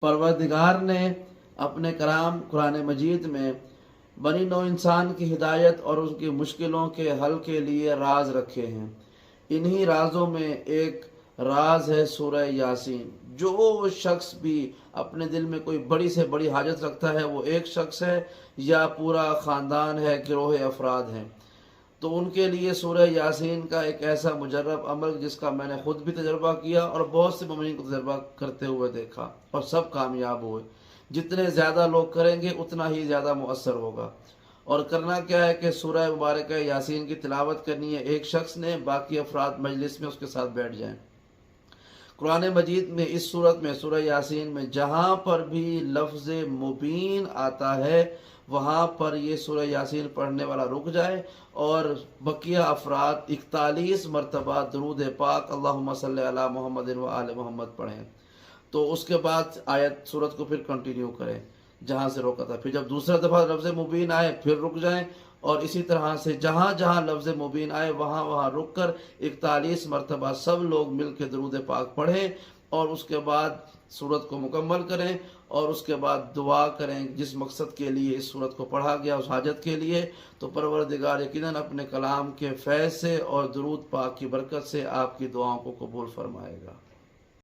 پروردگار نے اپنے کلام قرآن مجید میں بنی نوع انسان کی ہدایت اور اس کی مشکلوں کے حل کے لیے راز رکھے ہیں۔ انہی رازوں میں ایک راز ہے سورہ یاسین۔ جو شخص بھی اپنے دل میں کوئی بڑی سے بڑی حاجت رکھتا ہے، وہ ایک شخص ہے یا پورا خاندان ہے، گروہ افراد ہیں، تو ان کے لیے سورہ یاسین کا ایک ایسا مجرب عمل جس کا میں نے خود بھی تجربہ کیا اور بہت سے مومنین کو تجربہ کرتے ہوئے دیکھا اور سب کامیاب ہوئے۔ جتنے زیادہ لوگ کریں گے اتنا ہی زیادہ مؤثر ہوگا۔ اور کرنا کیا ہے کہ سورہ مبارکہ یاسین کی تلاوت کرنی ہے ایک شخص نے، باقی افراد مجلس میں اس کے ساتھ بیٹھ جائیں۔ قرآن مجید میں اس صورت میں سورہ یاسین میں جہاں پر بھی لفظ مبین آتا ہے وہاں پر یہ سورہ یاسین پڑھنے والا رک جائے اور بقیہ افراد 41 مرتبہ درود پاک اللہم صلی علی محمد و آل محمد پڑھیں، تو اس کے بعد آیت سورت کو پھر کنٹینیو کریں جہاں سے روکا تھا۔ پھر جب دوسرا دفعہ لفظ مبین آئے پھر رک جائیں، اور اسی طرح سے جہاں جہاں لفظ مبین آئے وہاں وہاں رک کر 41 مرتبہ سب لوگ مل کے درود پاک پڑھیں، اور اس کے بعد سورت کو مکمل کریں، اور اس کے بعد دعا کریں جس مقصد کے لیے اس سورت کو پڑھا گیا اس حاجت کے لیے، تو پروردگار یقیناً اپنے کلام کے فیض سے اور درود پاک کی برکت سے آپ کی دعاؤں کو قبول فرمائے گا۔